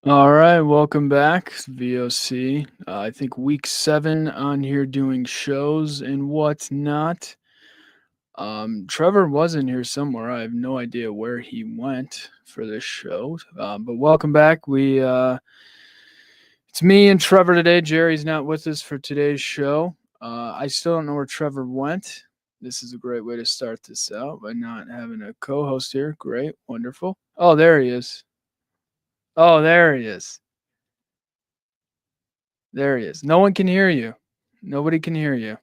All right, welcome back, V.O.C. I think week 7 on here doing shows and whatnot. Trevor was in here somewhere. I have no idea where he went for this show, but welcome back. It's me and Trevor today. Jerry's not with us for today's show. I still don't know where Trevor went. This is a great way to start this out by not having a co-host here. Great, wonderful. Oh, there he is. Oh, there he is. There he is. No one can hear you. Nobody can hear you.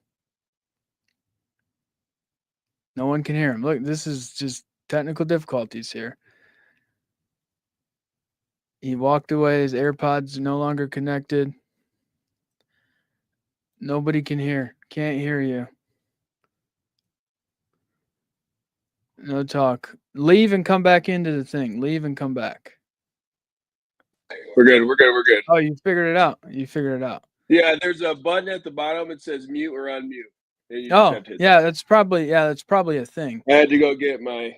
No one can hear him. Look, this is just technical difficulties here. He walked away. His AirPods are no longer connected. Nobody can hear. Can't hear you. No talk. Leave and come back into the thing. Leave and come back. We're good. We're good. We're good. Oh, you figured it out. You figured it out. Yeah, there's a button at the bottom. It says mute or unmute. And you just Oh, have to hit yeah, that. that's probably a thing. I had to go get my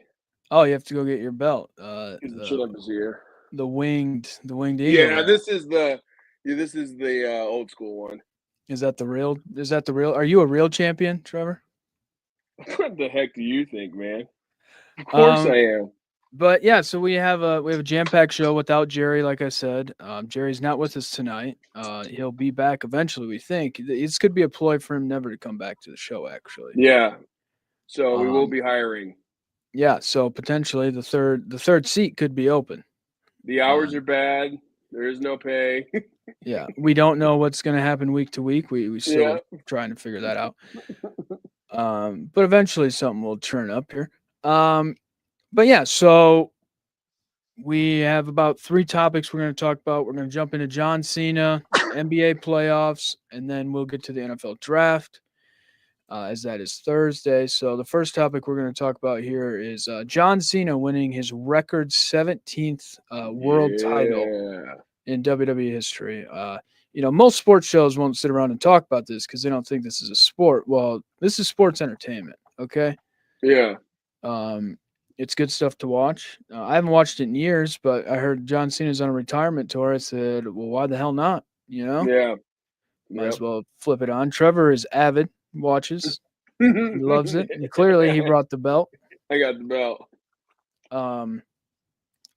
Oh, you have to go get your belt. the chin-up is here. The winged eagle. Yeah, this is the old school one. Is that the real? Is that the real? Are you a real champion, Trevor? What the heck do you think, man? Of course I am. But yeah, so we have a jam-packed show without Jerry. Like I said, Jerry's not with us tonight. He'll be back eventually. We think this could be a ploy for him never to come back to the show. Actually, Yeah. So we will be hiring. Yeah, so potentially the third seat could be open. The hours are bad. There is no pay. Yeah, we don't know what's going to happen week to week. We still trying to figure that out. But eventually something will turn up here. But yeah, so we have about 3 topics we're going to talk about. We're going to jump into John Cena, NBA playoffs, and then we'll get to the NFL draft, as that is Thursday. So the first topic we're going to talk about here is John Cena winning his record 17th world title in WWE history. Most sports shows won't sit around and talk about this because they don't think this is a sport. Well, this is sports entertainment, okay? Yeah. It's good stuff to watch. I haven't watched it in years, but I heard John Cena's on a retirement tour. I said, well, why the hell not? Yeah. Might as well flip it on. Trevor is avid, watches. He loves it. And clearly, he brought the belt. I got the belt.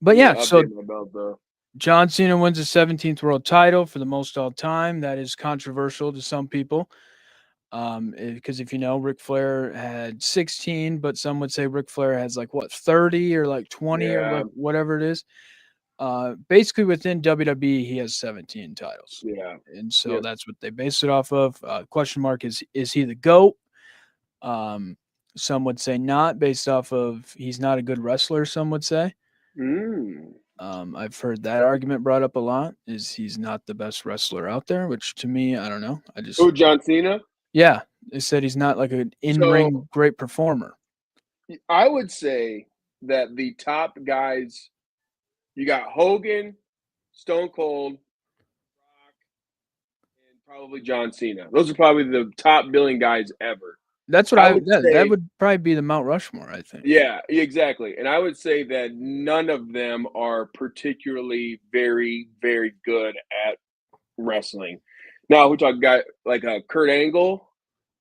But yeah, so my belt, though. John Cena wins his 17th world title for the most all time. That is controversial to some people. Because if you know, Ric Flair had 16, but some would say Ric Flair has 30 or 20 or whatever it is. Basically within WWE, he has 17 titles. Yeah. And so that's what they base it off of. Question mark is he the GOAT? Some would say not, based off of he's not a good wrestler, some would say. I've heard that argument brought up a lot, is he's not the best wrestler out there, which to me, I don't know. John Cena? Yeah, they said he's not like an in-ring great performer. I would say that the top guys, you got Hogan, Stone Cold, Rock, and probably John Cena. Those are probably the top billing guys ever. That's what I would say. That would probably be the Mount Rushmore, I think. Yeah, exactly. And I would say that none of them are particularly very, very good at wrestling. Now, we talk guys like Kurt Angle,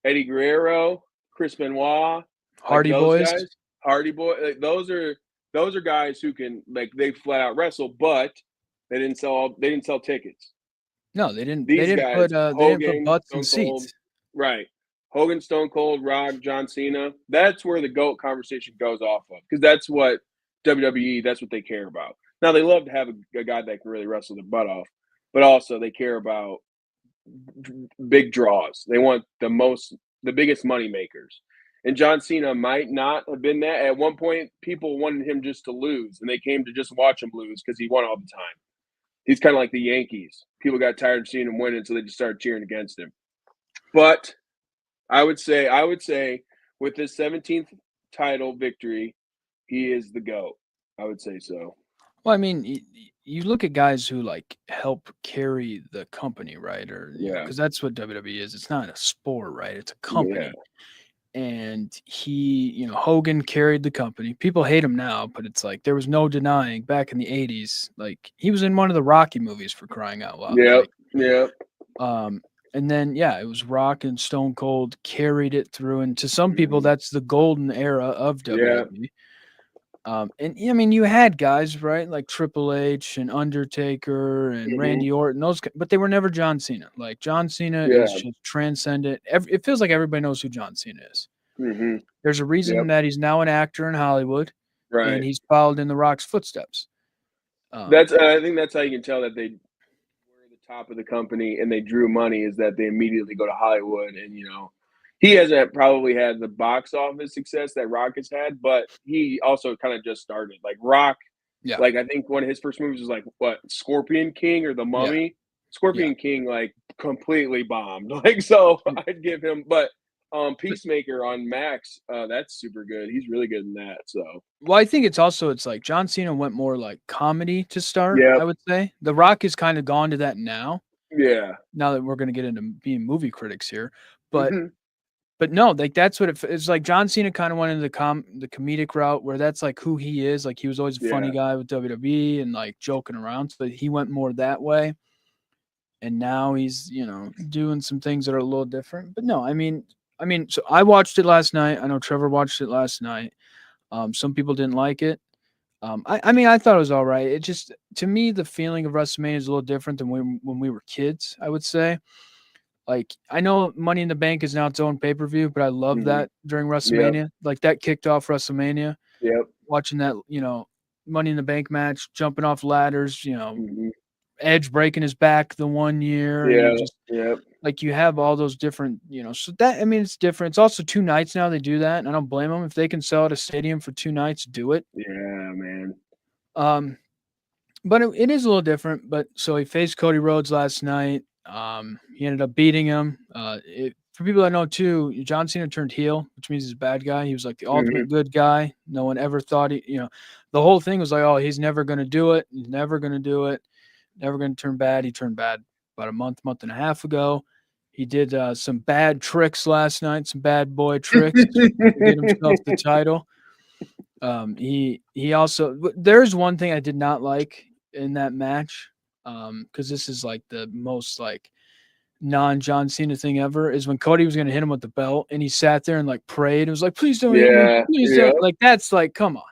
Eddie Guerrero, Chris Benoit, Hardy Boys. Hardy Boy. Like, those are guys who can, they flat out wrestle, but they didn't sell tickets. No, they didn't. These they didn't guys, put butts in seats. Right. Hogan, Stone Cold, Rock, John Cena. That's where the GOAT conversation goes off of, because that's what WWE, that's what they care about. Now, they love to have a guy that can really wrestle their butt off, but also they care about big draws. They want the biggest money makers. And John Cena might not have been that. At one point, people wanted him just to lose, and they came to just watch him lose because he won all the time. He's kind of like the Yankees. People got tired of seeing him winning, so they just started cheering against him. But I would say with his 17th title victory, he is the GOAT. I would say so. Well, I mean, you look at guys who help carry the company, right? Or because that's what WWE is. It's not a sport, right? It's a company. and Hogan carried the company. People hate him now, but it's like there was no denying back in the 80s, like he was in one of the Rocky movies for crying out loud. Yep. Like, Yep. and then it was Rock and Stone Cold carried it through, and to some people Mhm. that's the golden era of Yeah. WWE. And I mean, you had guys, right, like Triple H and Undertaker and Mhm. Randy Orton, but they were never John Cena. Like John Cena is Yeah. just transcendent. It feels like everybody knows who John Cena is. Mhm. There's a reason Yep. that he's now an actor in Hollywood, and Right. he's followed in The Rock's footsteps. Um, That's I think that's how you can tell that they were the top of the company and they drew money is that they immediately go to Hollywood and he hasn't probably had the box office success that Rock has had, but he also kind of just started. Like Rock, yeah, like I think one of his first movies was like what Scorpion King or The yeah, Mummy. yeah. Scorpion King like completely bombed. Like so, Mm, I'd give him. But but Peacemaker on Max, that's super good. He's really good in that. So well, I think it's like John Cena went more like comedy to start. yep, I would say The Rock has kind of gone to that now. yeah, Now that we're going to get into being movie critics here, but hmm no, like that's what it's like. John Cena kind of went into the comedic route where that's like who he is. Like he was always a funny yeah, guy with WWE and like joking around. So he went more that way. And now he's doing some things that are a little different. But no, I mean, so I watched it last night. I know Trevor watched it last night. Some people didn't like it. I mean, I thought it was all right. It just to me the feeling of WrestleMania is a little different than when we were kids. I would say. Like I know Money in the Bank is now its own pay per view, but I love hmm that during yep, WrestleMania. Like that kicked off WrestleMania. yep, Watching that, Money in the Bank match, jumping off ladders, hmm Edge breaking his back the one year, and you're yeah, just yep, like you have all those different, so that I mean it's different. It's also 2 nights now they do that, and I don't blame them if they can sell at a stadium for 2 nights, do it. yeah, man. Um, but it is a little different. But so he faced Cody Rhodes last night. He ended up beating him. For people that know too, John Cena turned heel, which means he's a bad guy. He was like the hmm ultimate good guy. No one ever thought the whole thing was like, oh, he's never going to do it. He's never going to do it. Never going to turn bad. He turned bad about a month and a half ago. He did some bad tricks last night, some bad boy tricks to get himself the title. He also there's one thing I did not like in that match, because this is like the most like non John Cena thing ever is when Cody was gonna hit him with the belt and he sat there and like prayed. It was like, please don't hit me, Yeah, please yeah. don't. Like that's like, come on.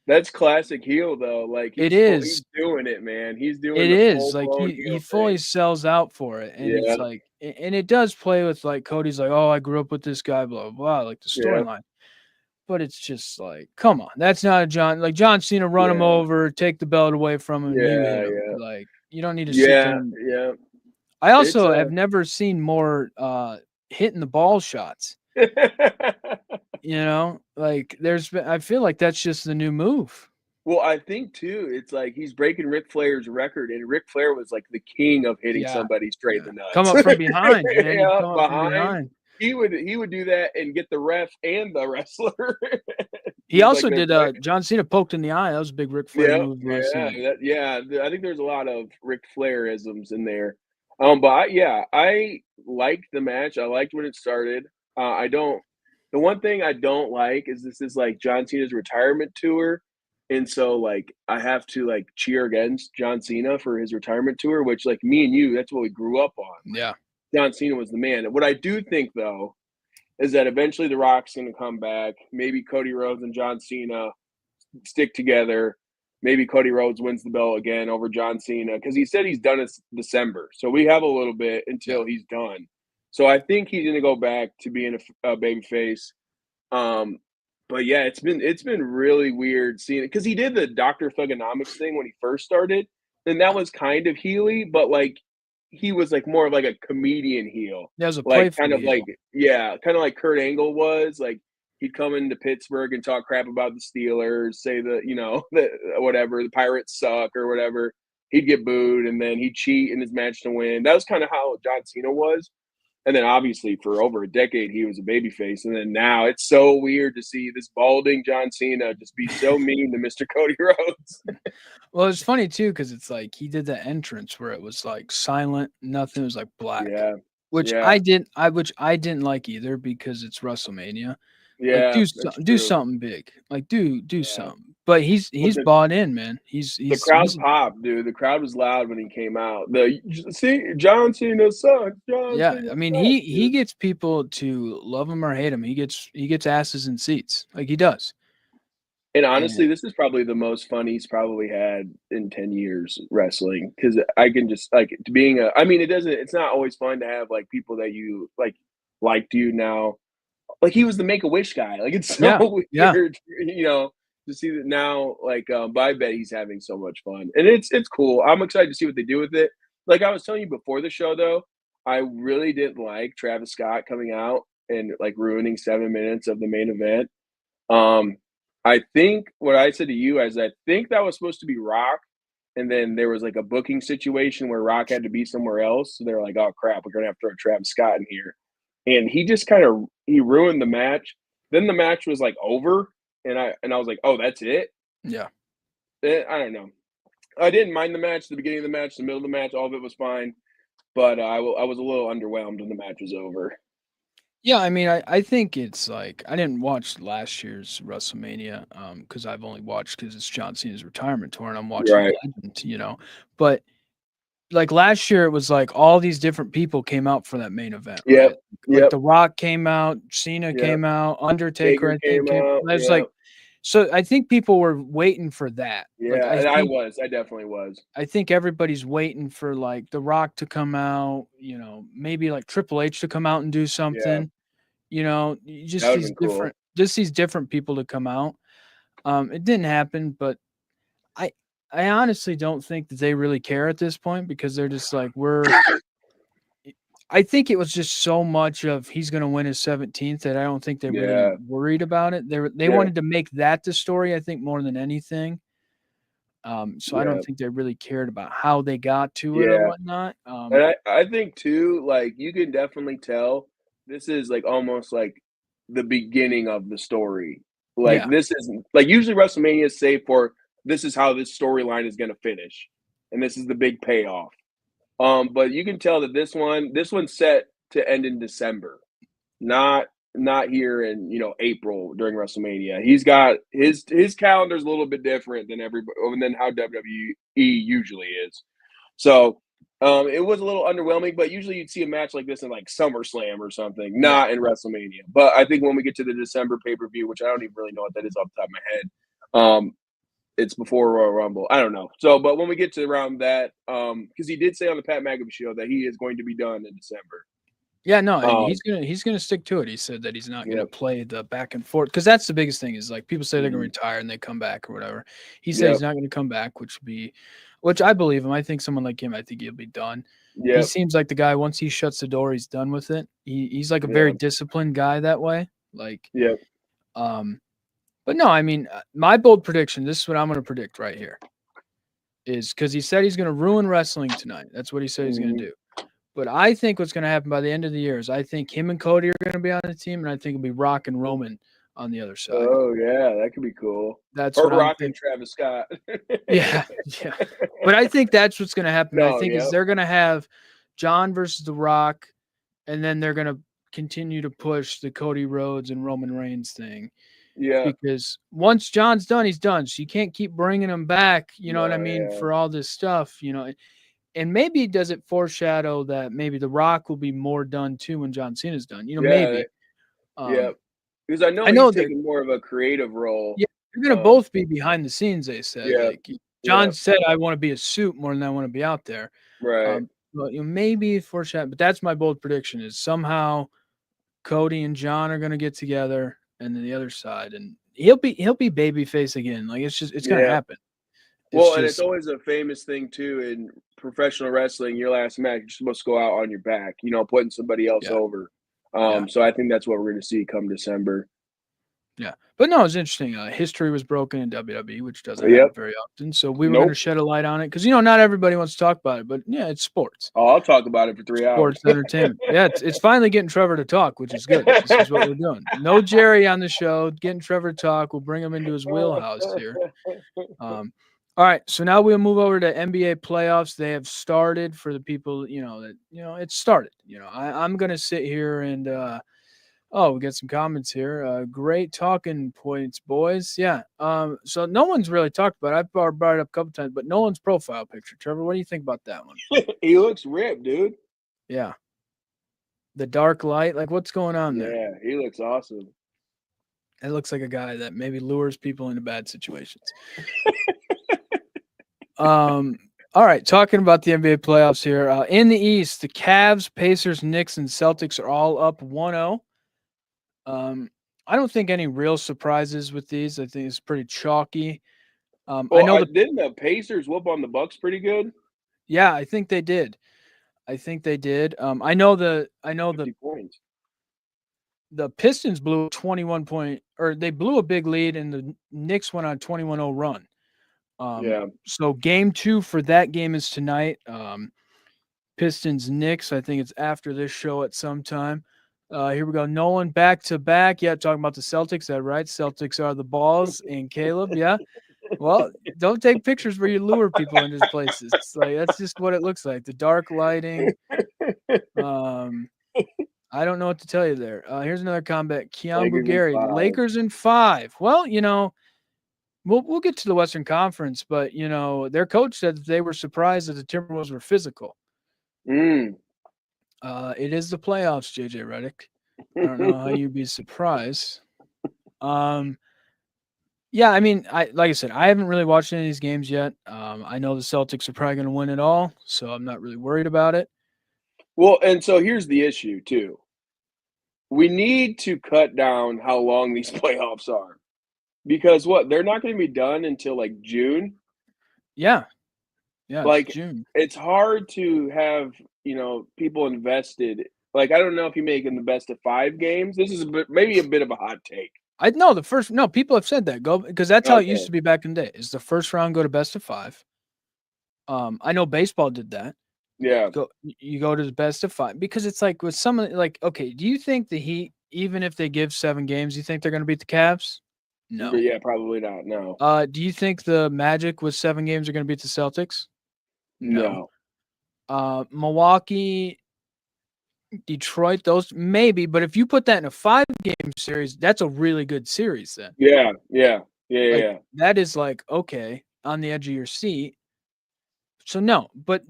That's classic heel though. Like It he's is. doing it, man. He's doing It the is full like blown he heel fully thing. sells out for it, and it's Yeah, like, and it does play with like Cody's like, oh, I grew up with this guy, blah blah blah, like the yeah, storyline. But it's just like, come on, that's not a John Cena run him yeah, over, take the belt away from him, you hit yeah, him. yeah, Like you don't need to sit there yeah, and yeah. I It's also have never seen more hitting the ball shots. Like I feel like that's just the new move. well, I think too. It's like he's breaking Ric Flair's record, and Ric Flair was like the king of hitting Yeah. somebody straight in Yeah. the Come nuts. up from behind, man. He'd Yeah, come up from behind. behind. He would do that and get the ref and the wrestler. He He's like also the did John Cena poked in the eye. That was a big Ric Flair Yep, move last yeah, night. yeah. I think there's a lot of Ric Flair-isms in there. But I liked the match. I liked when it started. I don't. The one thing I don't like is this is like John Cena's retirement tour, and so like I have to like cheer against John Cena for his retirement tour, which like me and you, that's what we grew up on. Like Yeah. John Cena was the man. What I do think though is that eventually The Rock's going to come back. Maybe Cody Rhodes and John Cena stick together. Maybe Cody Rhodes wins the belt again over John Cena because he said he's done it December. So we have a little bit Yeah. until he's done. So I think he's going to go back to being a baby face. Um, but yeah, it's been really weird seeing it because he did the Doctor Thugonomics thing when he first started, and that was kind of heely, but like he was like more of like a comedian heel, That was a like playful kind of like heel. yeah, kind of like Kurt Angle was like he'd come into Pittsburgh and talk crap about the Steelers, say the the whatever the Pirates suck or whatever. He'd get booed and then he'd cheat in his match to win. That was kind of how John Cena was. And then obviously for over a decade he was a babyface, and then now it's so weird to see this balding John Cena just be so mean to Mr. Cody Rhodes. Well, it's funny too because it's like he did the entrance where it was like silent, nothing it was like black, Yeah, which yeah, which I didn't like either because it's WrestleMania. Like Yeah, that's do true. something big. Like do Yeah. something. But But he's bought in, man. the crowd popped, dude. The crowd was loud when he came out. The see John Cena sucks. John yeah. Cena I mean, sucks, he dude. gets people to love him or hate him. He gets asses in seats. Like he does. And And honestly, this is probably the most fun he's probably had in 10 years wrestling because I can just like to being a. I mean, it's not always fun to have like people that you like you now. Like he was the Make a Wish guy. Like it's so yeah, yeah. weird, to see that now. But I bet he's having so much fun, and it's cool. I'm excited to see what they do with it. Like I was telling you before the show, though, I really didn't like Travis Scott coming out and like ruining 7 minutes of the main event. Um, I think what I said to you is I think that was supposed to be Rock, and then there was like a booking situation where Rock had to be somewhere else. So they were like, "Oh crap, we're gonna have to throw Travis Scott in here," and he just kind of he ruined the match. Then the match was like over, and I was like, "Oh, that's it." Yeah. I don't know. I didn't mind the match, the beginning of the match, the middle of the match, all of it was fine. But I was a little underwhelmed when the match was over. Yeah, I mean, I think it's like I didn't watch last year's WrestleMania because I've only watched because it's John Cena's retirement tour and I'm watching Right. Legend, you know. But like last year, it was like all these different people came out for that main event, right? Yep. Like Yep. The Rock came out, Cena Yep. came out, Undertaker, Taker I think came came. out. I was Yeah. like, so I think people were waiting for that. Like Yeah. And I was. I definitely was. I think everybody's waiting for like The Rock to come out, you know, maybe like Triple H to come out and do Yeah. something, you know, That would have been cool. just these different people to come out. It didn't happen, but I I honestly don't think that they really care at this point because they're just like I think it was just so much of he's going to win his 17th that I don't think they really Yeah. worried about it. They Yeah. wanted to make that the story, I think, more than anything. So I Yeah. don't think they really cared about how they got to it or Yeah. whatnot. And I think too, like you can definitely tell this is like almost like the beginning of the story. Like Yeah, this isn't like usually WrestleMania is safe for this is how this storyline is gonna finish. And this is the big payoff. But you can tell that this one's set to end in December, not not here in April during WrestleMania. He's got his calendar's a little bit different than everybody than how WWE usually is. So it was a little underwhelming, but usually you'd see a match like this in like SummerSlam or something, yeah. not in WrestleMania. But I think when we get to the December pay per view, which I don't even really know what that is off the top of my head, it's before Royal Rumble. I don't know. So, but when we get to around that, because he did say on the Pat McAfee show that he is going to be done in December. Yeah, no, and Um, he's gonna stick to it. He said that he's not gonna yep, play the back and forth because that's the biggest thing is like people say they're gonna mhm, retire and they come back or whatever. He said he's yep, not gonna come back, which I believe him. I think someone like him, I think he'll be done. He yep, seems like the guy once he shuts the door, he's done with it. He's like a very yep, disciplined guy that way. Like, yep. um, but no, I mean, my bold prediction. This is what I'm gonna predict right here is because he said he's gonna ruin wrestling tonight. That's what he said he's gonna Mhm. do. But I think what's going to happen by the end of the year is I think him and Cody are going to be on the team, and I think it'll be Rock and Roman on the other side. Oh yeah, that could be cool. That's Or what I'm Rock and thinking. Travis Scott. Yeah, yeah. But I think that's what's going to happen. I No, think is yep, they're going to have John versus The Rock, and then they're going to continue to push the Cody Rhodes and Roman Reigns thing yeah, because once John's done, he's done. So you can't keep bringing him back. You know what I no, mean yeah, for all this stuff. You know, and maybe does it foreshadow that maybe The Rock will be more done too when John Cena's done? You know, yeah, maybe. yeah. Um, Because I I know know he's they're taking more of a creative role. yeah, they're gonna Um, both be behind the scenes. They said yeah, like yeah, John said, "I want to be a suit more than I want to be out there." right, But you know, maybe foreshadow. But that's my bold prediction: is somehow Cody and John are gonna get together, and then the other side, and he'll be babyface again. Like it's gonna yeah. happen. It's Well, and it's just always a famous thing too in professional wrestling. Your last match, you're supposed to go out on your back, putting somebody else yeah, over. yeah. So I think that's what we're going to see come December. Yeah, but no, it's interesting. History was broken in WWE, which doesn't happen Yep. very often. So we were going to Nope. shed a light on it because you know not everybody wants to talk about it, but yeah, it's sports, Oh, I'll talk about it for 3 hours. sports entertainment. Yeah, it's finally getting Trevor to talk, which is good. This is what we're doing. No Jerry on the show, getting Trevor to talk. We'll bring him into his wheelhouse here. All right, so now we'll move over to NBA playoffs. They have started for the people, you know, that it's started. You know, I'm gonna sit here and Oh, we got some comments here. Great talking points, boys. Yeah. So no one's really talked about it. I've brought it up a couple times, but Nolan's profile picture. Trevor, what do you think about that one? He looks ripped, dude. Yeah. The dark light. Like, what's going on there? Yeah, he looks awesome. It looks like a guy that maybe lures people into bad situations. All right, talking about the NBA playoffs here. In the East, the Cavs, Pacers, Knicks, and Celtics are all up 1-0. I don't think any real surprises with these. I think it's pretty chalky. I Well, know didn't the Pacers whoop on the Bucks pretty good? yeah, I think they did. I think they did. I know the 50 points. the Pistons blew 21 point, or they blew a big lead, and the Knicks went on 21-0 run. Yeah. So game 2 for that game is tonight. Pistons Knicks. I think it's after this show at some time. Here we go. Nolan back to back. Yeah, talking about the Celtics. That right? Celtics are the balls. And Caleb, yeah. Well, don't take pictures where you lure people into places. It's like that's just what it looks like. The dark lighting. I don't know what to tell you there. Here's another comment. Lakers in Gary, 5. Lakers in 5. Well, we'll get to the Western Conference, but their coach said that they were surprised that the Timberwolves were physical. Mm. It is the playoffs, JJ Redick. I don't know how you'd be surprised. Yeah, I mean, like I said, I haven't really watched any of these games yet. I know the Celtics are probably going to win it all, so I'm not really worried about it. Well, and so here's the issue too. We need to cut down how long these playoffs are. Because what? They're not going to be done until like June. Yeah. Yeah, it's Like June. it's hard to have, people invested. Like I don't know if you make in the best of 5 games. This is maybe a bit of a hot take. I know people have said that go because that's how it used Okay. to be back in the day. Is the first round go to best of 5. I know baseball did that. Yeah. You go to the best of 5 because it's like with some like okay, do you think the Heat, even if they give 7 games, you think they're going to beat the Cavs? No. Yeah, probably not. No. Do you think the Magic with 7 games are going to beat the Celtics? No. No. Milwaukee, Detroit, those maybe, but if you put that in a 5-game series, that's a really good series then. Yeah. Like that is like okay, on the edge of your seat. So no, but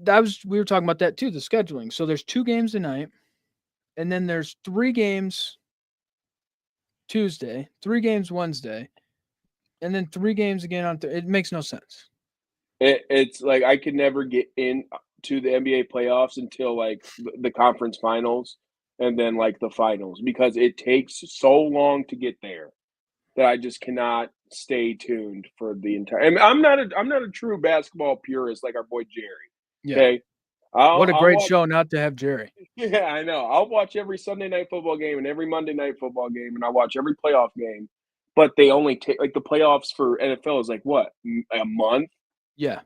we were talking about that too, the scheduling. So there's 2 games tonight, and then there's 3 games Tuesday, 3 games Wednesday, and then 3 games again on it makes no sense. It's like I could never get in to the NBA playoffs until like the conference finals and then like the finals because it takes so long to get there that I just cannot stay tuned for the entire. I mean, I'm not a true basketball purist like our boy Jerry. Yeah. Okay, What a I'll great watch, show not to have Jerry. Yeah, I know. I'll watch every Sunday night football game and every Monday night football game, and I watch every playoff game. But they only take like the playoffs for NFL is like what, a month. Yeah.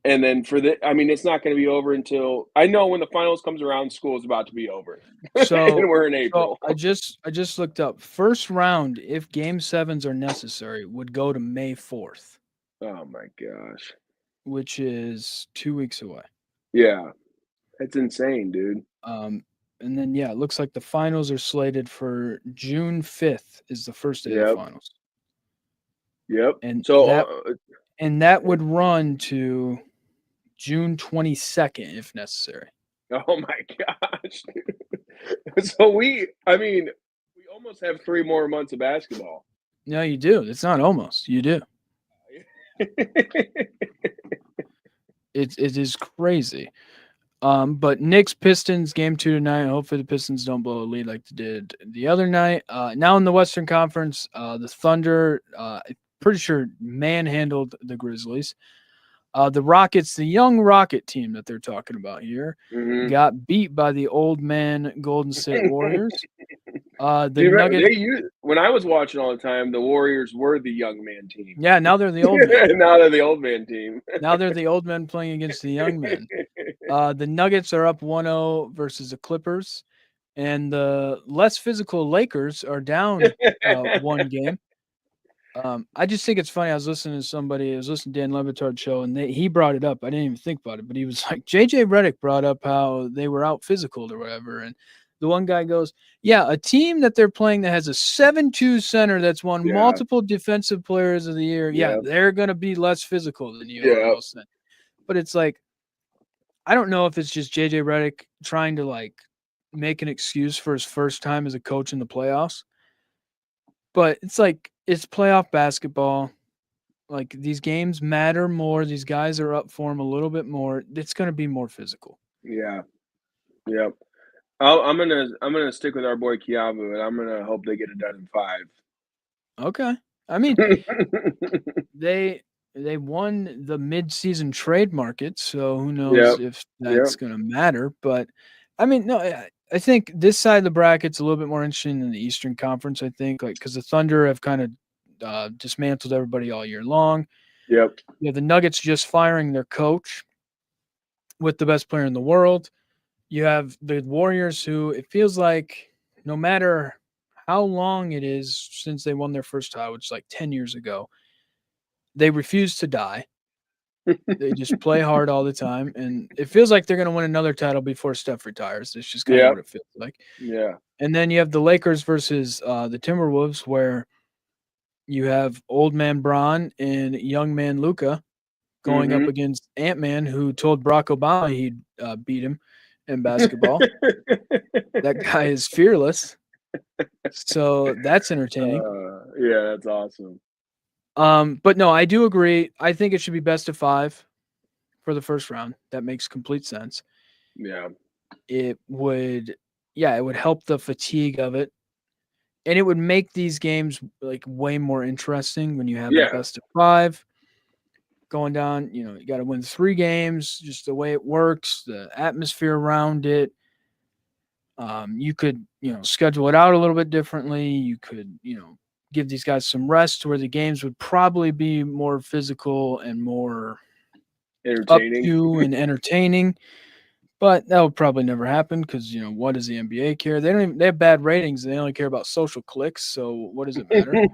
And then I mean, it's not going to be over until I know when the finals comes around, school is about to be over. So and we're in April. I just looked up first round if game 7s are necessary would go to May 4th, Oh my gosh. which is 2 weeks away. Yeah. That's insane, dude. And then yeah, it looks like the finals are slated for June 5th is the first day of the finals. Yep. And So that would run to June 22nd if necessary. oh my gosh. Dude. So we almost have 3 more months of basketball. No, you do. It's not almost. You do. It is crazy. But Knicks Pistons game 2 tonight. Hopefully the Pistons don't blow a lead like they did the other night. Now in the Western Conference, the Thunder, pretty sure manhandled the Grizzlies. The Rockets, the young Rocket team that they're talking about here, got beat by the old man Golden State Warriors. Nuggets. When I was watching all the time, the Warriors were the young man team. Yeah, now they're the old man. Now they're the old man team. Now they're the old men playing against the young men. The Nuggets are up 1-0 versus the Clippers, and the less physical Lakers are down 1 game. I just think it's funny. I was listening to Dan Le Batard's show, and he brought it up. I didn't even think about it, but he was like, JJ Redick brought up how they were out physical or whatever, and The one guy goes, yeah, a team that they're playing that has a 7-2 center that's won Yeah. multiple defensive players of the year. Yeah, Yeah. they're going to be less physical than you Yeah. almost think. But it's like, I don't know if it's just JJ Redick trying to like make an excuse for his first time as a coach in the playoffs. But it's like, it's playoff basketball. Like, these games matter more. These guys are up for them a little bit more. It's going to be more physical. Yeah. Yep. I'm gonna stick with our boy Kiabu, and I'm gonna hope they get it done in 5. Okay. I mean, they won the mid-season trade market, so who knows Yep. if Yep. that's going to matter. But I mean, no, I think this side of the bracket's a little bit more interesting than the Eastern Conference. I think, like, because the Thunder have kind of dismantled everybody all year long. Yep. You have the Nuggets just firing their coach with the best player in the world. You have the Warriors, who it feels like no matter how long it is since they won their first title, which is like 10 years ago, they refuse to die. They just play hard all the time, and it feels like they're going to win another title before Steph retires. It's just kind of Yep. what it feels like. Yeah. And then you have the Lakers versus the Timberwolves, where you have old man Bron and young man Luca going up Mhm. against Ant-Man, who told Barack Obama he'd beat him in basketball. That guy is fearless. So that's entertaining. Yeah, that's awesome. But no, I do agree. I think it should be best of 5 for the first round. That makes complete sense. Yeah. It would, yeah, it would help the fatigue of it, and it would make these games like way more interesting when you have a Yeah. best of 5 going down. You know, you got to win 3 games. Just the way it works, the atmosphere around it. You could, schedule it out a little bit differently. You could, give these guys some rest where the games would probably be more physical and more up Entertaining. to and entertaining. But that would probably never happen because, what does the NBA care? They don't even, they have bad ratings. They only care about social clicks. So what does it matter?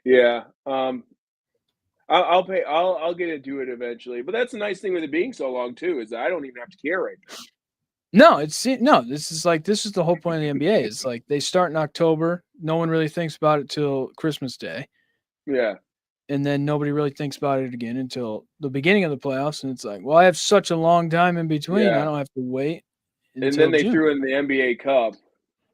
Yeah. I'll pay. I'll get into it eventually. But that's the nice thing with it being so long too, is that I don't even have to care right now. No, no. This is the whole point of the NBA. It's like they start in October. No one really thinks about it till Christmas Day, Yeah. and then nobody really thinks about it again until the beginning of the playoffs. And it's like, well, I have such a long time in between. I Yeah. don't have to wait And then until they June. threw in the NBA Cup.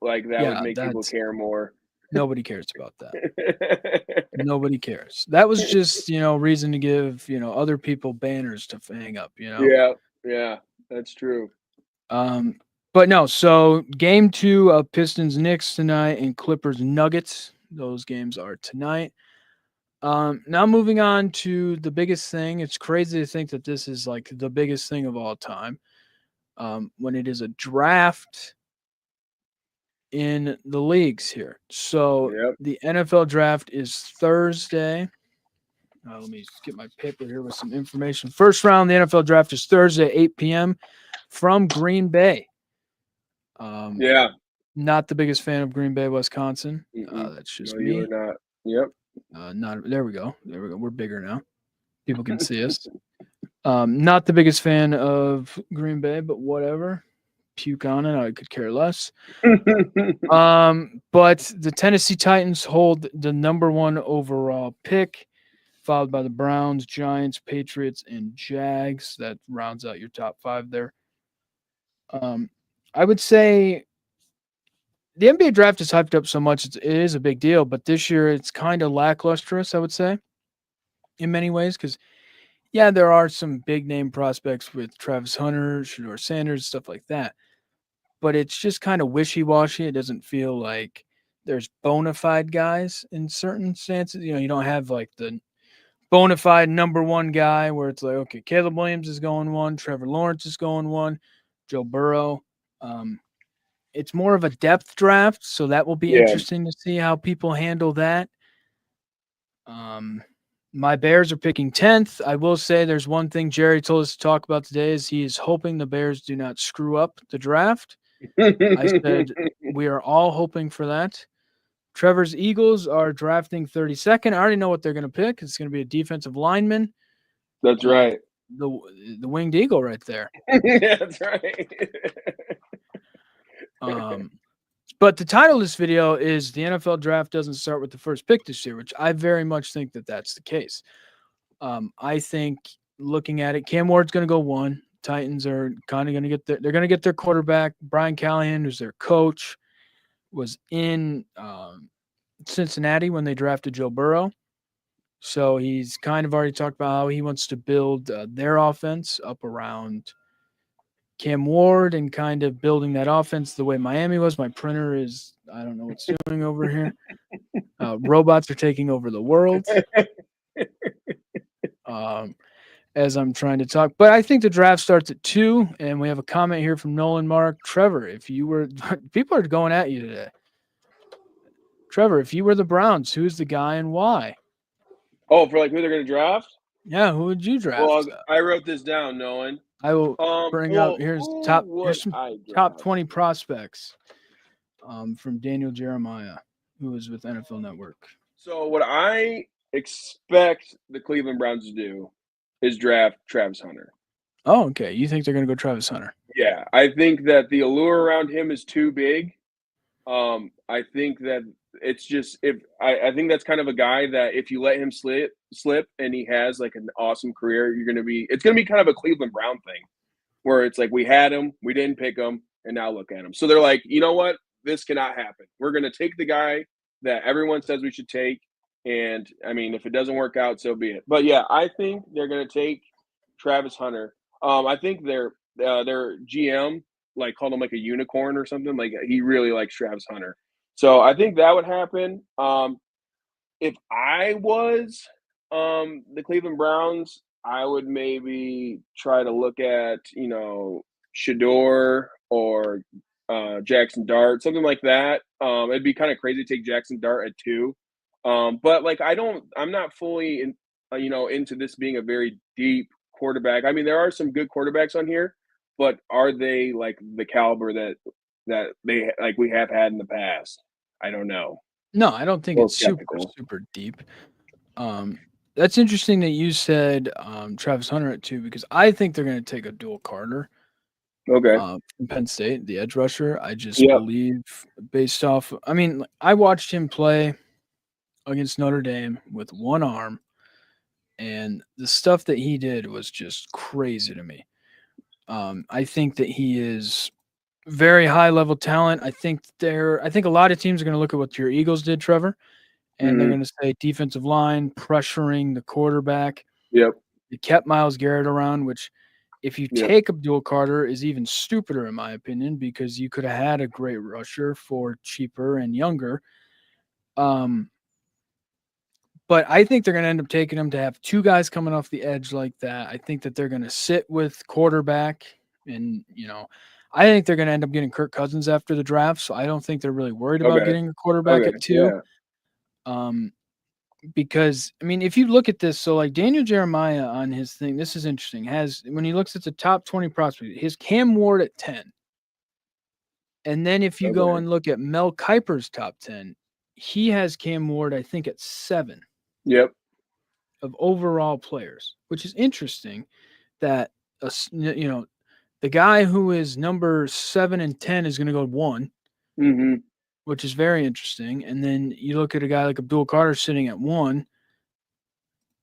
Like that would Yeah, make people that's care more. nobody cares about that. Nobody cares. That was just, reason to give, other people banners to hang up. Yeah. Yeah. That's true. Um, but no, so game 2 of Pistons Knicks tonight and Clippers Nuggets. Those games are tonight. Now moving on to the biggest thing. It's crazy to think that this is like the biggest thing of all time. When it is a draft in the leagues here. So Yep. the NFL draft is Thursday. Let me get my paper here with some information. First round, the NFL draft is Thursday, 8 p.m. from Green Bay. Yeah. Not the biggest fan of Green Bay, Wisconsin. Mm-mm. That's No, just you me. are not. Yep. Not there. We go. There we go. We're bigger now. People can see us. Not the biggest fan of Green Bay, but whatever. Puke on it. I could care less. But the Tennessee Titans hold the number 1 overall pick, followed by the Browns, Giants, Patriots, and Jags. That rounds out your top 5 there. I would say the NBA draft is hyped up so much. It is a big deal, but this year it's kind of lacklustrous, I would say, in many ways, because, yeah, there are some big name prospects with Travis Hunter, Shedeur Sanders, stuff like that. But it's just kind of wishy-washy. It doesn't feel like there's bona fide guys in certain stances. You don't have like the bona fide number 1 guy where it's like, okay, Caleb Williams is going 1, Trevor Lawrence is going 1, Joe Burrow. It's more of a depth draft, so that will be Yeah. interesting to see how people handle that. My Bears are picking 10th. I will say there's one thing Jerry told us to talk about today is he is hoping the Bears do not screw up the draft. I said we are all hoping for that. Trevor's Eagles are drafting 32nd. I already know what they're going to pick. It's going to be a defensive lineman. That's right. The winged eagle right there. Yeah, that's right. But the title of this video is "The NFL Draft Doesn't Start with the First Pick This Year," which I very much think that that's the case. I think looking at it, Cam Ward's going to go 1. Titans are kind of going to get they're going to get their quarterback. Brian Callahan, who's their coach, was in Cincinnati when they drafted Joe Burrow. So he's kind of already talked about how he wants to build their offense up around Cam Ward and kind of building that offense the way Miami was. My printer is, I don't know what's doing over here. Robots are taking over the world. As I'm trying to talk. But I think the draft starts at 2, and we have a comment here from Nolan Mark. Trevor, if you were – people are going at you today. Trevor, if you were the Browns, who's the guy and why? Oh, for like who they're going to draft? Yeah, who would you draft? Well, I wrote this down, Nolan. I will bring up – here's some top 20 prospects from Daniel Jeremiah, who is with NFL Network. So what I expect the Cleveland Browns to do is draft Travis Hunter. Oh, okay. You think they're going to go Travis Hunter? Yeah, I think that the allure around him is too big. I think that it's just I think that's kind of a guy that if you let him slip and he has like an awesome career, it's gonna be kind of a Cleveland Brown thing where it's like we had him, we didn't pick him, and now look at him. So they're like, you know what? This cannot happen. We're gonna take the guy that everyone says we should take. And I mean, if it doesn't work out, so be it. But yeah, I think they're going to take Travis Hunter. I think their GM like called him like a unicorn or something. Like he really likes Travis Hunter. So I think that would happen. If I was the Cleveland Browns, I would maybe try to look at Shador or Jackson Dart, something like that. It'd be kind of crazy to take Jackson Dart at 2. But like I'm not fully into this being a very deep quarterback. I mean, there are some good quarterbacks on here, but are they like the caliber that they like we have had in the past? I don't know. No, I don't think it's super deep. That's interesting that you said Travis Hunter at 2 because I think they're going to take a dual Carter. Okay. From Penn State, the edge rusher. I just believe based off. I mean, I watched him play against Notre Dame with one arm, and the stuff that he did was just crazy to me. I think that he is very high level talent. I think a lot of teams are going to look at what your Eagles did, Trevor, and they're going to say defensive line pressuring the quarterback. Yep. They kept Myles Garrett around, which if you take Abdul Carter is even stupider in my opinion because you could have had a great rusher for cheaper and younger. But I think they're going to end up taking him to have 2 guys coming off the edge like that. I think that they're going to sit with quarterback and, I think they're going to end up getting Kirk Cousins after the draft. So I don't think they're really worried about getting a quarterback at 2. Yeah. Because, I mean, if you look at this, so like Daniel Jeremiah on his thing, this is interesting, when he looks at the top 20 prospects, his Cam Ward at 10. And then if you go and look at Mel Kiper's top 10, he has Cam Ward, I think, at 7. Yep. Of overall players, which is interesting that, the guy who is number 7 and 10 is going to go 1. Mm-hmm. Which is very interesting. And then you look at a guy like Abdul Carter sitting at 1.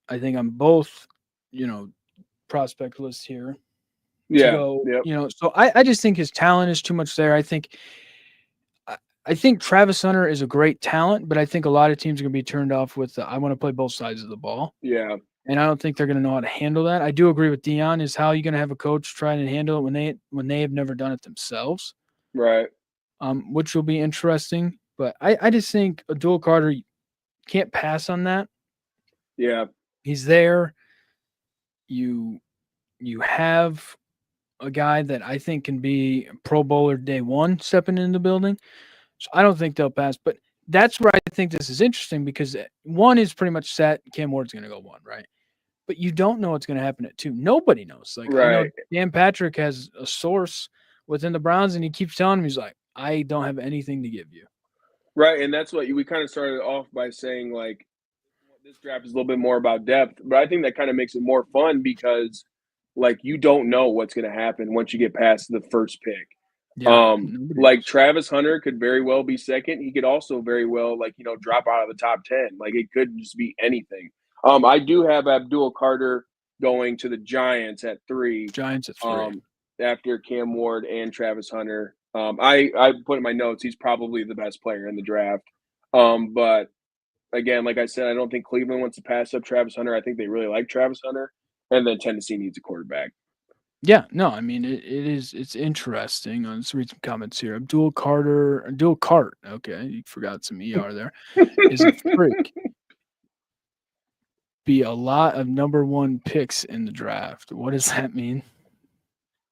I think on both, prospect lists here. Yeah. To go, so I just think his talent is too much there. I think Travis Hunter is a great talent, but I think a lot of teams are going to be turned off with I want to play both sides of the ball. Yeah. And I don't think they're going to know how to handle that. I do agree with Dion is how are you going to have a coach try to handle it when they have never done it themselves. Right. Which will be interesting. But I just think Abdul Carter can't pass on that. Yeah. He's there. You have a guy that I think can be Pro Bowler day 1 stepping in the building. So I don't think they'll pass. But that's where I think this is interesting because 1 is pretty much set. Cam Ward's going to go 1, right? But you don't know what's going to happen at 2. Nobody knows. Like, I know Dan Patrick has a source within the Browns, and he keeps telling him, he's like, I don't have anything to give you. Right, and that's what we kind of started off by saying, like, this draft is a little bit more about depth. But I think that kind of makes it more fun because, like, you don't know what's going to happen once you get past the first pick. Yeah, nobody Like knows. Travis Hunter could very well be second. He could also very well, like, drop out of the top 10. Like, it could just be anything. I do have Abdul Carter going to the Giants at 3, Giants at 3. um, after Cam Ward and Travis Hunter. I put in my notes he's probably the best player in the draft. But again, like I said, I don't think Cleveland wants to pass up Travis Hunter. I think they really like Travis Hunter, and then Tennessee needs a quarterback. Yeah, no, I mean it's interesting. Let's read some comments here. Abdul Cart, okay, you forgot some ER there, is a freak. Be a lot of number one picks in the draft. What does that mean?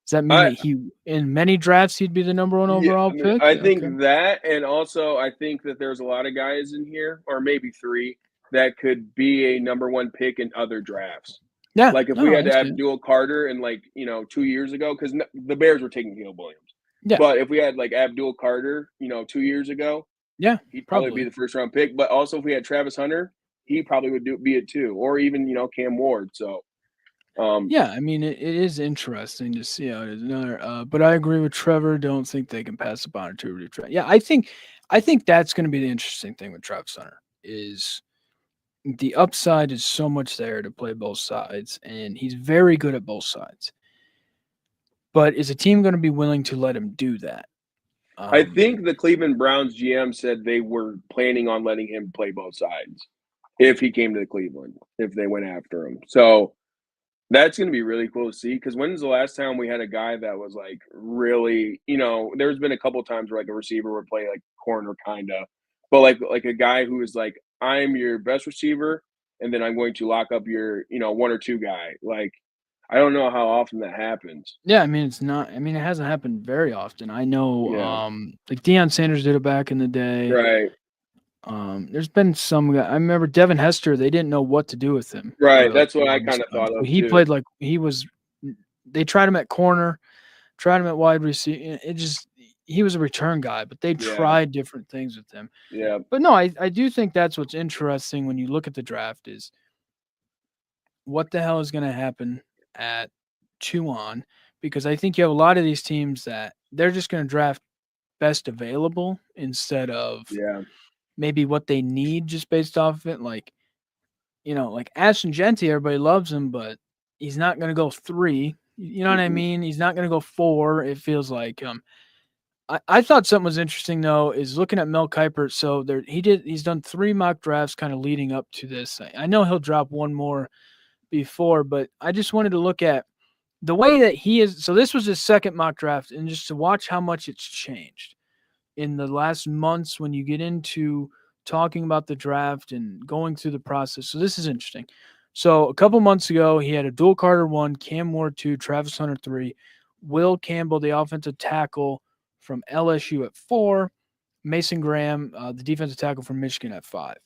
Does that mean I that he in many drafts he'd be the number one Yeah, overall I mean, pick? I Okay. think that, and also I think that there's a lot of guys in here, or maybe 3, that could be a number 1 pick in other drafts. Yeah, Like if we no, had I to see have it. Abdul Carter in, like, 2 years ago, because the Bears were taking Caleb Williams. Yeah, But if we had like Abdul Carter, 2 years ago, yeah, he'd probably be probably. the first round pick. But also if we had Travis Hunter, he probably would be it too, or even Cam Ward. So Yeah, I mean it is interesting to see how it is. Another, but I agree with Trevor. Don't think they can pass up on a two to Yeah, I think that's going to be the interesting thing with Travis Hunter is the upside is so much there to play both sides, and he's very good at both sides. But is a team going to be willing to let him do that? I Um, think the Cleveland Browns GM said they were planning on letting him play both sides if he came to Cleveland, if they went after him. So that's going to be really cool to see. Because when's the last time we had a guy that was like really, there's been a couple times where like a receiver would play like corner kind of, but like a guy who is like, I'm your best receiver, and then I'm going to lock up your, 1 or 2 guy. Like, I don't know how often that happens. yeah, I mean it's not. I mean it hasn't happened very often. I know, Yeah. like Deion Sanders did it back in the day. Right. There's been some guy. I remember Devin Hester. They didn't know what to do with him for Right. like That's the what I longest kind of time. thought So of he too. played like he was. They tried him at corner, tried him at wide receiver. It just he was a return guy, but they Yeah. tried different things with him. Yeah. But no, I do think that's what's interesting when you look at the draft is what the hell is going to happen at 2 on, because I think you have a lot of these teams that they're just going to draft best available instead of Yeah. maybe what they need just based off of it. Like, like Ashton Genty, everybody loves him, but he's not going to go 3. You know what I Mm-mm. mean? He's not going to go 4. It feels like I thought something was interesting though is looking at Mel Kiper. So he's done 3 mock drafts kind of leading up to this. I know he'll drop one more before, but I just wanted to look at the way that he is. So this was his second mock draft, and just to watch how much it's changed in the last months when you get into talking about the draft and going through the process. So this is interesting. So a couple months ago, he had a dual Carter 1, Cam Ward 2, Travis Hunter 3, Will Campbell, the offensive tackle from LSU at 4, Mason Graham, the defensive tackle from Michigan at 5.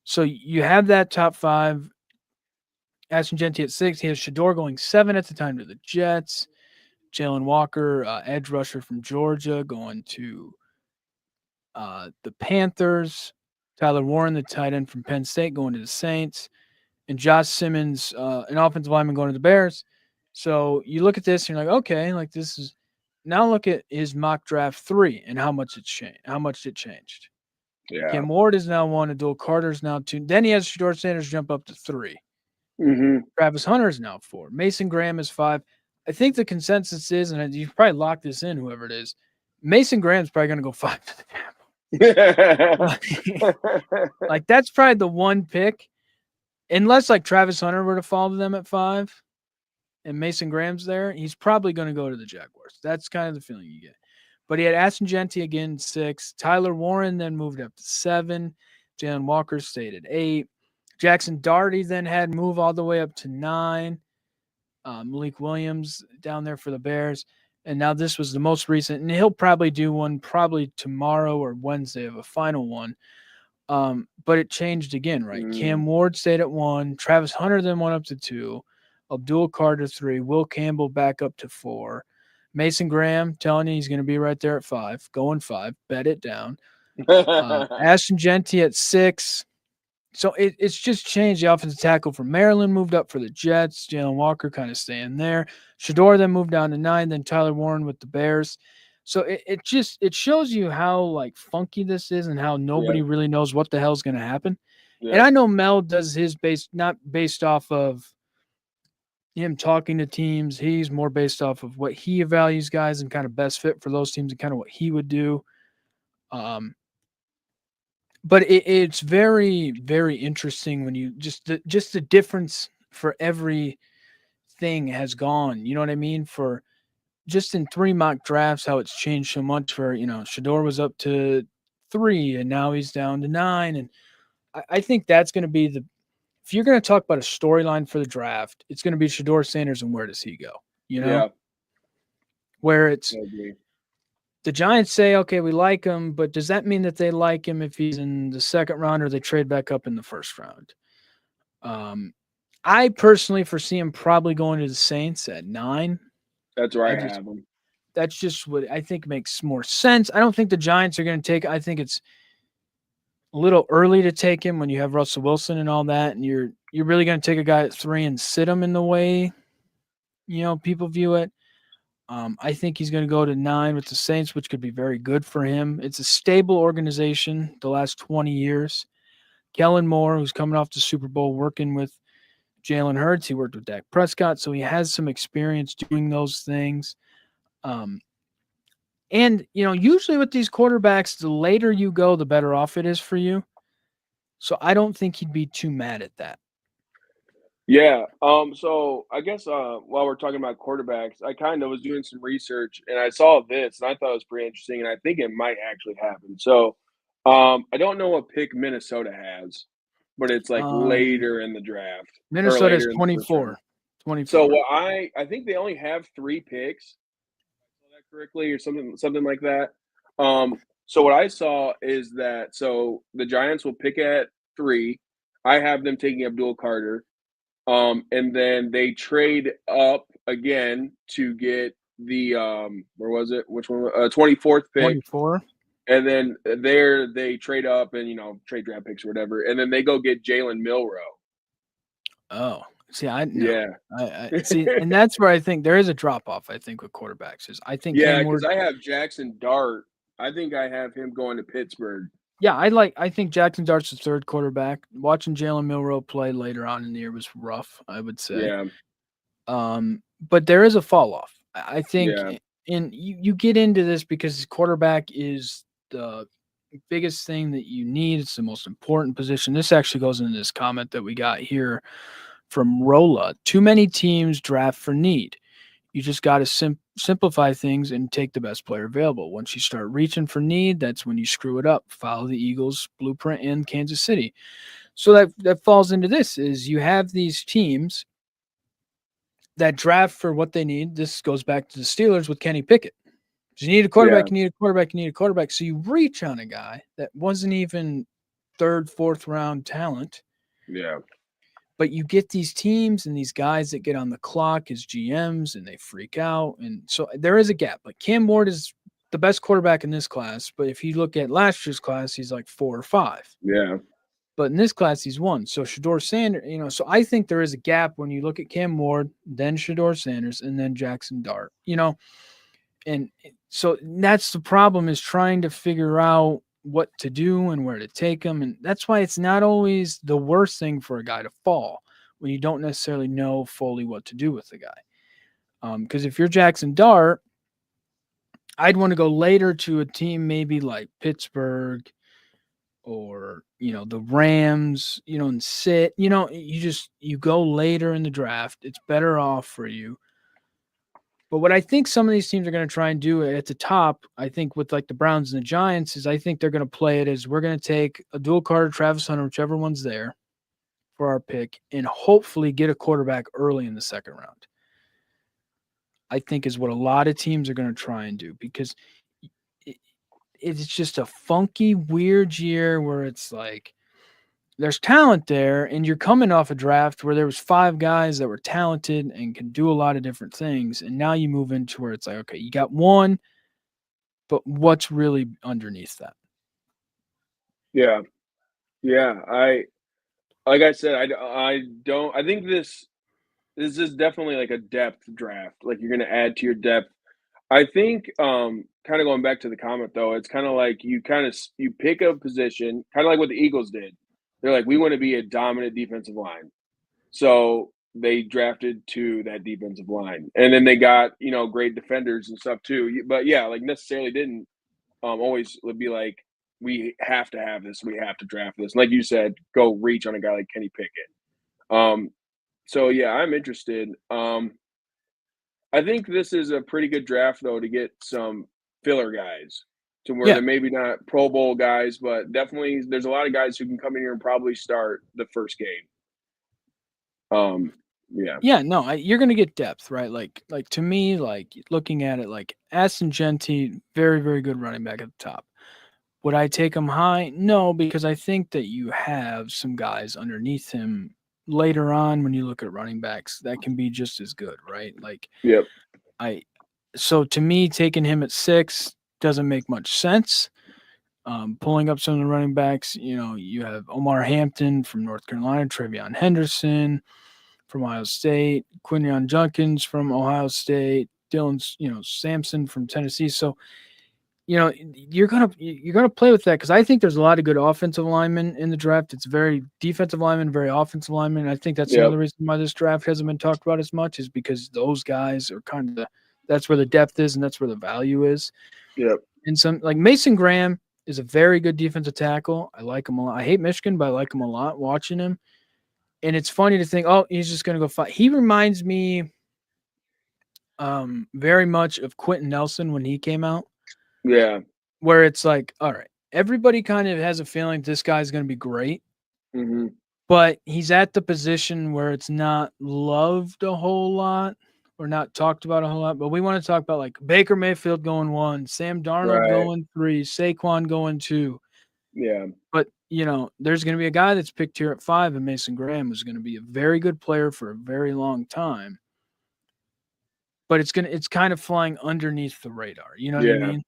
So you have that top 5. Ashton Genty at 6. He has Shador going 7 at the time to the Jets. Jalen Walker, edge rusher from Georgia, going to the Panthers. Tyler Warren, the tight end from Penn State, going to the Saints. And Josh Simmons, an offensive lineman, going to the Bears. So you look at this and you're like, okay, like this is. Now look at his mock draft 3 and how much it's changed. How much it changed. Yeah. Cam Ward is now 1. Adul Carter is now 2. Then he has Shador Sanders jump up to 3. Mm-hmm. Travis Hunter is now 4. Mason Graham is 5. I think the consensus is, and you probably lock this in, whoever it is, Mason Graham's probably going to go 5 to the Capitals. Like that's probably the one pick, unless like Travis Hunter were to fall to them at 5, and Mason Graham's there, he's probably going to go to the Jaguars. That's kind of the feeling you get. But he had Ashton Genty again 6. Tyler Warren then moved up to 7. Jalen Walker stayed at 8. Jackson Doherty then had move all the way up to 9. Malik Williams down there for the Bears. And now this was the most recent, and he'll probably do one probably tomorrow or Wednesday of a final one. But it changed again, right? Mm. Cam Ward stayed at 1. Travis Hunter then went up to 2. Abdul Carter 3. Will Campbell back up to 4. Mason Graham, telling you he's going to be right there at 5, going 5. Bet it down. Ashton Genty at 6. So it's just changed. The offensive tackle from Maryland moved up for the Jets. Jalen Walker kind of staying there. Shador then moved down to 9. Then Tyler Warren with the Bears. So it shows you how like funky this is and how Yeah. nobody really knows what the hell's going to happen. And Yeah. I know Mel does his not based off of him talking to teams. He's more based off of what he values guys and kind of best fit for those teams and kind of what he would do. Um, but it's very very interesting when you just the difference for every thing has gone. You know what I mean? For just in 3 mock drafts, how it's changed so much. For Shador was up to 3, and now he's down to 9, and I think that's going to be the if you're going to talk about a storyline for the draft, it's going to be Shador Sanders and where does he go? You know, Yeah. where it's I agree. the Giants say, okay, we like him, but does that mean that they like him if he's in the second round or they trade back up in the first round? Um, I personally foresee him probably going to the Saints at 9. That's where I I just have him. That's just what I think makes more sense. I don't think the Giants are going to take. I think it's a little early to take him when you have Russell Wilson and all that, and you're really going to take a guy at 3 and sit him in the way people view it. I think he's going to go to 9 with the Saints, which could be very good for him. It's a stable organization the last 20 years. Kellen Moore, who's coming off the Super Bowl, working with Jalen Hurts, he worked with Dak Prescott, so he has some experience doing those things. Um, and usually with these quarterbacks, the later you go, the better off it is for you. So I don't think he'd be too mad at that. Yeah. So I guess while we're talking about quarterbacks, I kind of was doing some research and I saw this and I thought it was pretty interesting and I think it might actually happen. So I don't know what pick Minnesota has, but it's like Um, later in the draft or Minnesota is later in the first round. 24. So 24. what I think they only have 3 picks, if I saw that correctly, or something like that. So what I saw is that so the Giants will pick at 3. I have them taking Abdul Carter. And then they trade up again to get the where was it? Which one? 24th pick. 24? And then there they trade up and trade draft picks or whatever. And then they go get Jalen Milrow. Oh, see, I no. Yeah. I see, and that's where I think there is a drop off. I think with quarterbacks is I think Yeah, Cam because Ward. I have Jackson Dart. I think I have him going to Pittsburgh. Yeah, I think Jackson Dart's the third quarterback. Watching Jalen Milrow play later on in the year was rough, I would say. Yeah. But there is a fall off. I think, Yeah. and you get into this because quarterback is the biggest thing that you need. It's the most important position. This actually goes into this comment that we got here from Rolla. Too many teams draft for need. You just got to simplify things and take the best player available. Once you start reaching for need, that's when you screw it up. Follow the Eagles' blueprint in Kansas City. So that falls into this: is you have these teams that draft for what they need. This goes back to the Steelers with Kenny Pickett. You need a Yeah. quarterback, you need a quarterback, you need a quarterback. So you reach on a guy that wasn't even third, fourth round talent, Yeah. but you get these teams and these guys that get on the clock as GMs and they freak out. And so there is a gap. Like Cam Ward is the best quarterback in this class, but if you look at last year's class, he's like 4 or 5. Yeah. But in this class, he's 1. So Shador Sanders, so I think there is a gap when you look at Cam Ward, then Shador Sanders, and then Jackson Dart. And so that's the problem, is trying to figure out what to do and where to take them. And that's why it's not always the worst thing for a guy to fall when you don't necessarily know fully what to do with the guy. Because if you're Jackson Dart, I'd want to go later to a team maybe like Pittsburgh or the Rams, and sit. You go later in the draft. It's better off for you. But what I think some of these teams are going to try and do at the top, I think with like the Browns and the Giants, is I think they're going to play it as we're going to take a dual Carter, Travis Hunter, whichever one's there for our pick, and hopefully get a quarterback early in the second round. I think is what a lot of teams are going to try and do, because it's just a funky, weird year where it's like there's talent there, and you're coming off a draft where there was 5 guys that were talented and can do a lot of different things, and now you move into where it's like, okay, you got one, but what's really underneath that? Yeah. Yeah. I like I said, I don't I think this is definitely like a depth draft. Like you're gonna add to your depth. I think kind of going back to the comment though, it's kind of like you pick a position, kind of like what the Eagles did. They're like, we want to be a dominant defensive line, so they drafted to that defensive line, and then they got great defenders and stuff too. But yeah, like necessarily didn't always be like, we have to have this, we have to draft this. Like you said, go reach on a guy like Kenny Pickett. So yeah, I'm interested. I think this is a pretty good draft though to get some filler guys to where Yeah. they're maybe not Pro Bowl guys, but definitely there's a lot of guys who can come in here and probably start the first game. Yeah. Yeah, no, you're gonna get depth, right? Like to me, like looking at it, like Aston Genty, very very good running back at the top. Would I take him high? No, because I think that you have some guys underneath him later on when you look at running backs that can be just as good, right? Like Yep. I, so to me, taking him at 6 doesn't make much sense. Pulling up some of the running backs, you have Omar Hampton from North Carolina, Travion Henderson from Ohio State, Quinion Junkins from Ohio State, Dylan, Sampson from Tennessee. So, you're gonna play with that because I think there's a lot of good offensive linemen in the draft. It's very defensive linemen, very offensive linemen. And I think that's Yep. another reason why this draft hasn't been talked about as much is because those guys are kind of that's where the depth is and that's where the value is. Yep. And some like Mason Graham is a very good defensive tackle. I like him a lot. I hate Michigan, but I like him a lot watching him. And it's funny to think, oh, he's just gonna go fight. He reminds me very much of Quentin Nelson when he came out. Yeah. Where it's like, all right, everybody kind of has a feeling this guy's going to be great, Mm-hmm. but he's at the position where it's not loved a whole lot or not talked about a whole lot. But we want to talk about like Baker Mayfield going 1, Sam Darnold Right. going 3, Saquon going 2. Yeah. But, there's going to be a guy that's picked here at 5, and Mason Graham is going to be a very good player for a very long time. But it's kind of flying underneath the radar. You know what I Yeah. mean?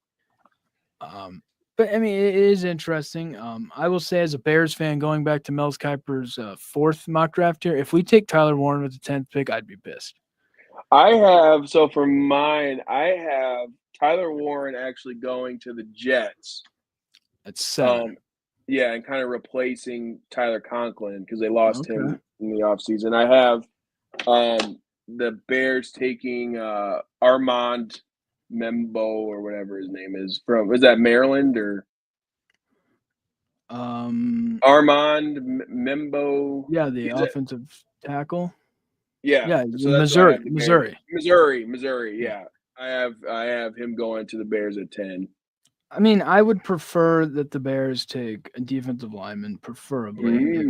But I mean, it is interesting. I will say, as a Bears fan, going back to Mel Kiper's 4th mock draft here, if we take Tyler Warren with the 10th pick, I'd be pissed. For mine, I have Tyler Warren actually going to the Jets. At 7. Yeah, and kind of replacing Tyler Conklin because they lost Okay. him in the offseason. I have the Bears taking Armand Membo or whatever his name is is that Maryland or Armand Membo? Yeah, the offensive tackle. Yeah, so that's why I have the Bears. Missouri. Yeah. I have him going to the Bears at 10. I mean, I would prefer that the Bears take a defensive lineman, preferably.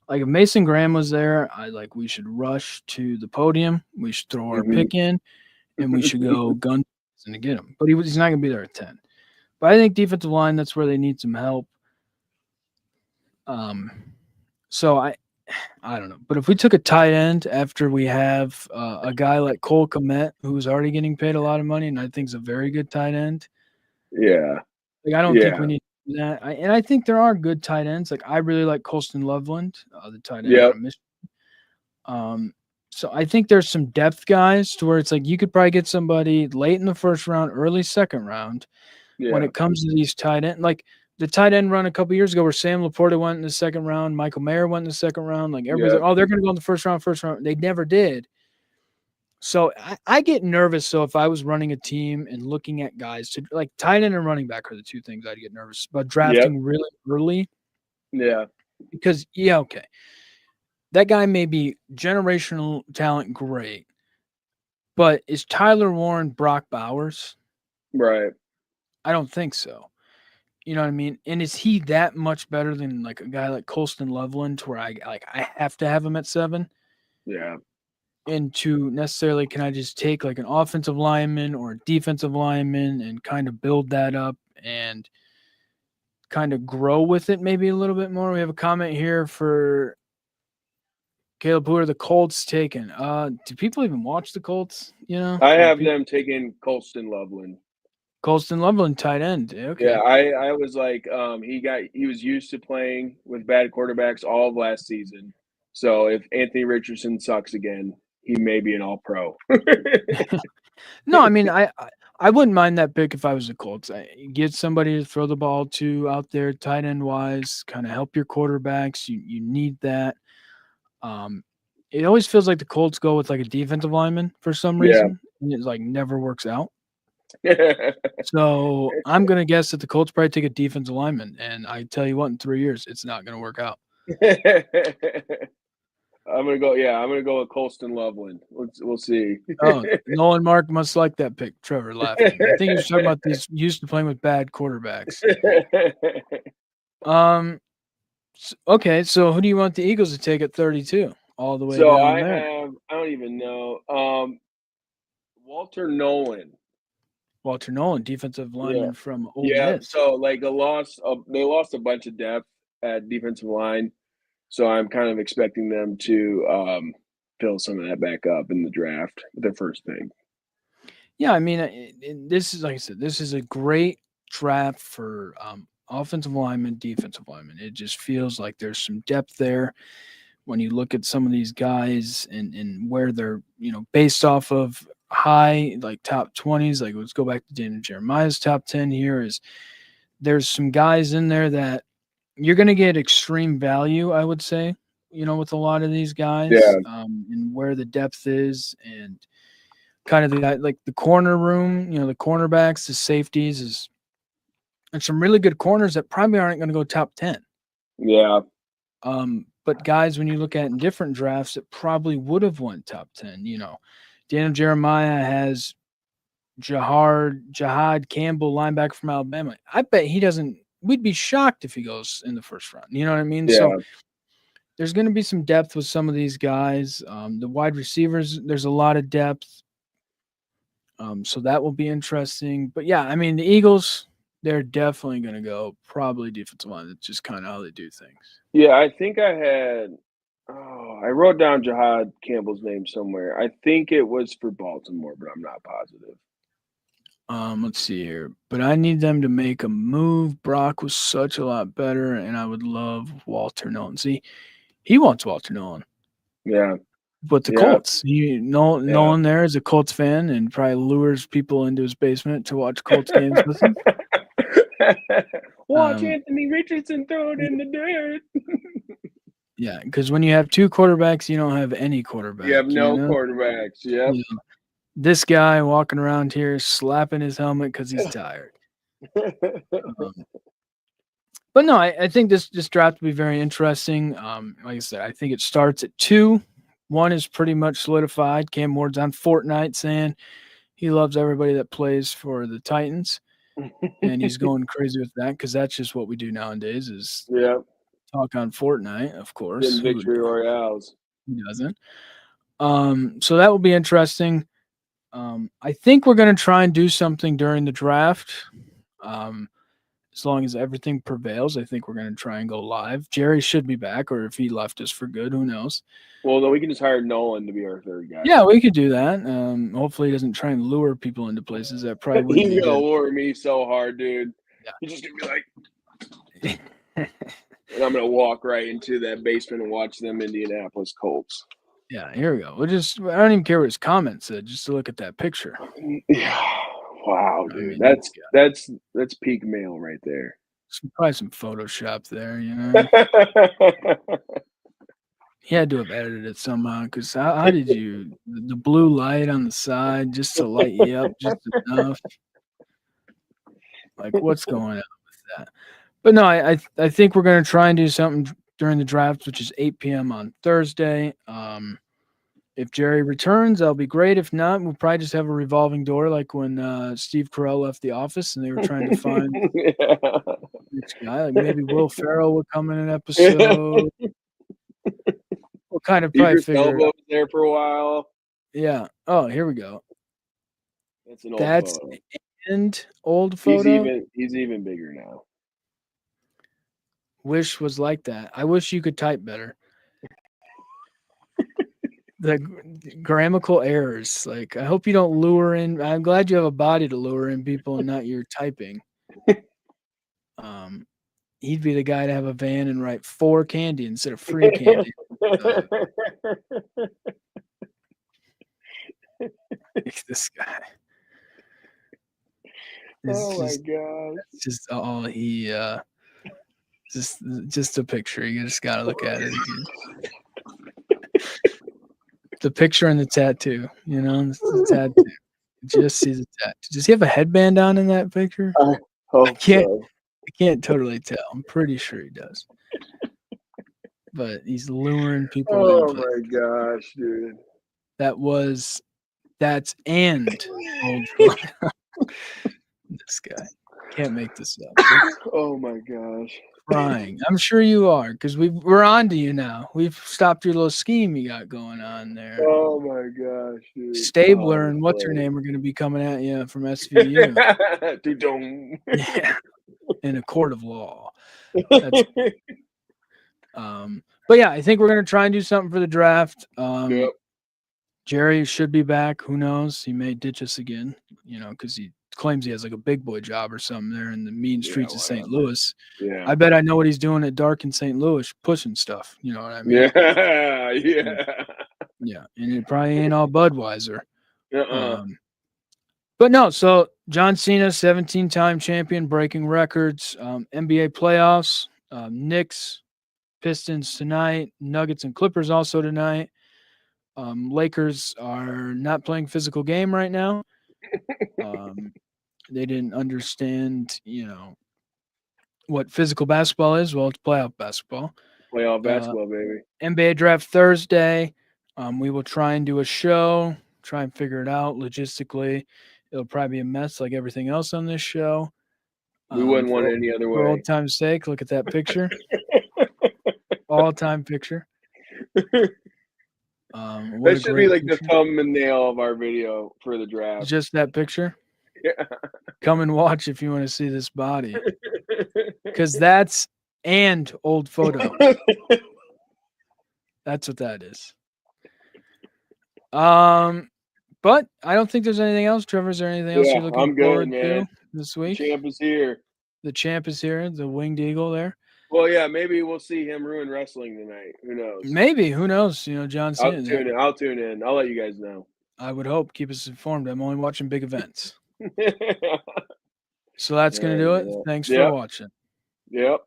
Like if Mason Graham was there, we should rush to the podium. We should throw our pick in, and we should go guns to get him. But he's not going to be there at 10. But I think defensive line, that's where they need some help. So I don't know. But if we took a tight end after we have a guy like Cole Kmet, who's already getting paid a lot of money, and I think is a very good tight end. Yeah. I don't think we need to do that. I think there are good tight ends. Like I really like Colston Loveland, the tight end out of Michigan. So I think there's some depth guys to where it's like you could probably get somebody late in the 1st round, early 2nd round. Yeah. When it comes to these tight end, like the tight end run a couple years ago where Sam Laporta went in the 2nd round, Michael Mayer went in the 2nd round. Like everybody's like, oh, they're going to go in the 1st round. They never did. So I get nervous. So if I was running a team and looking at guys to like tight end and running back are the 2 things I'd get nervous about drafting really early. Yeah. Because okay. That guy may be generational talent great, but is Tyler Warren Brock Bowers? Right. I don't think so. You know what I mean? And is he that much better than like a guy like Colston Loveland to where I have to have him at 7? Yeah. And to necessarily can I just take like an offensive lineman or a defensive lineman and kind of build that up and kind of grow with it maybe a little bit more? We have a comment here for Caleb, who are the Colts taking? Do people even watch the Colts? I have them taking Colston Loveland. Colston Loveland, tight end. Okay. Yeah, I was like, he was used to playing with bad quarterbacks all of last season. So if Anthony Richardson sucks again, he may be an all-pro. No, I mean, I wouldn't mind that pick if I was the Colts. Get somebody to throw the ball to out there, tight end wise, kind of help your quarterbacks. You need that. Um, it always feels like the Colts go with like a defensive lineman for some Yeah. reason, and it like never works out. So I'm gonna guess that the Colts probably take a defensive lineman, and I tell you what, in 3 years, it's not gonna work out. I'm gonna go. Yeah, I'm gonna go with Colston Loveland. We'll see. Oh, Nolan Mark must like that pick. Trevor laughing. I think he was talking about these used to playing with bad quarterbacks. Um. Okay, so who do you want the Eagles to take at 32? All the way So down I there. have. I don't even know. Walter Nolan. Walter Nolan, defensive Yeah. lineman from Ole Yeah. Miss. So like a loss. They lost a bunch of depth at defensive line. So I'm kind of expecting them to fill some of that back up in the draft with their first pick. Yeah, I mean, this is like I said, this is a great draft for offensive lineman, defensive lineman. It just feels like there's some depth there when you look at some of these guys and where they're based off of high like top 20s. Like let's go back to Daniel Jeremiah's top 10 here. Is there's some guys in there that you're going to get extreme value, I would say. With a lot of these guys, Yeah. and where the depth is, and kind of the guy like the corner room, the cornerbacks, the safeties is and some really good corners that probably aren't going to go top 10. Yeah. But guys, when you look at in different drafts, it probably would have won top 10. Daniel Jeremiah has Jahad Campbell, linebacker from Alabama. I bet he doesn't. We'd be shocked if he goes in the first round. You know what I mean? So Yeah. there's going to be some depth with some of these guys. The wide receivers, there's a lot of depth. So that will be interesting. But yeah, I mean, the Eagles, they're definitely going to go probably defensive line. That's just kind of how they do things. Yeah. I think I had. Oh, I wrote down Jahad Campbell's name somewhere. I think it was for Baltimore, but I'm not positive. Let's see here. But I need them to make a move. Brock was such a lot better, and I would love Walter Nolan. See, he wants Walter Nolan. Yeah. But the Yeah. Colts, Nolan there is a Colts fan and probably lures people into his basement to watch Colts games with him. Watch Anthony Richardson throw it in the dirt. Yeah, because when you have two quarterbacks, you don't have any quarterback. You have no quarterbacks. Yep. This guy walking around here slapping his helmet because he's tired. But no, I think this draft will be very interesting. Like I said, I think it starts at 2. 1 is pretty much solidified. Cam Ward's on Fortnite saying he loves everybody that plays for the Titans, and he's going crazy with that because that's just what we do nowadays is talk on Fortnite, of course. Getting victory royales. Who doesn't? So that will be interesting. I think we're going to try and do something during the draft. As long as everything prevails, I think we're going to try and go live. Jerry should be back, or if he left us for good, who knows? Well, then we can just hire Nolan to be our third guy. Yeah, we could do that. Hopefully, he doesn't try and lure people into places that probably wouldn't be He's gonna good. lure me so hard, dude. Yeah. He's just gonna be like, and I'm gonna walk right into that basement and watch them Indianapolis Colts. Yeah, here we go. I don't even care what his comment said, just to look at that picture. Yeah. Wow, dude. That's peak male right there. Probably some Photoshop there, He had to have edited it somehow, because how did you the blue light on the side just to light you up just enough? Like, what's going on with that? But no, I think we're going to try and do something during the draft, which is 8 p.m. on Thursday. If Jerry returns, that'll be great. If not, we'll probably just have a revolving door like when Steve Carell left The Office and they were trying to find this guy. Like maybe Will Ferrell would come in an episode. We'll kind of probably figure it out. Was there for a while. Yeah. Oh, here we go. That's an old photo. And old photo. He's even bigger now. Wish was like that. I wish you could type better. The grammatical errors. Like, I hope you don't lure in. I'm glad you have a body to lure in people and not your typing. He'd be the guy to have a van and write 4 candy instead of free candy. This guy. Oh my gosh. Just all he just a picture. You just gotta look at it again. The picture and the tattoo, the tattoo. Just see the tattoo. Does he have a headband on in that picture? I hope so. I can't totally tell. I'm pretty sure he does. But he's luring people in. Oh my gosh, dude. That's and old photo. This guy. Can't make this up. Oh my gosh. Crying. I'm sure you are, because we're on to you now. We've stopped your little scheme you got going on there. Oh my gosh, dude. Stabler and what's her name are going to be coming at you from SVU. Yeah, in a court of law. But yeah, I think we're going to try and do something for the draft. Yep. Jerry should be back. Who knows? He may ditch us again, because he claims he has like a big boy job or something there in the mean streets of St. Louis. Yeah. I bet I know what he's doing at dark in St. Louis, pushing stuff. You know what I mean? Yeah. Yeah, and it probably ain't all Budweiser. But no, so John Cena, 17-time champion, breaking records. NBA playoffs, Knicks, Pistons tonight, Nuggets and Clippers also tonight. Lakers are not playing physical game right now. They didn't understand, what physical basketball is. Well, it's playoff basketball. Playoff basketball, baby. NBA draft Thursday. We will try and do a show, try and figure it out logistically. It'll probably be a mess like everything else on this show. We wouldn't want it any other way. For old time's sake, look at that picture. All-time picture. That should be like picture. The thumbnail of our video for the draft. Just that picture? Yeah. Come and watch if you want to see this body. Because that's and old photo. That's what that is. But I don't think there's anything else. Trevor, is there anything else you're looking forward to this week? The champ is here. The champ is here, the winged eagle there. Well, yeah, maybe we'll see him ruin wrestling tonight. Who knows? Maybe. Who knows? John Cena. I'll tune in. I'll let you guys know. I would hope. Keep us informed. I'm only watching big events. So that's going to do it. Thanks for watching. Yep.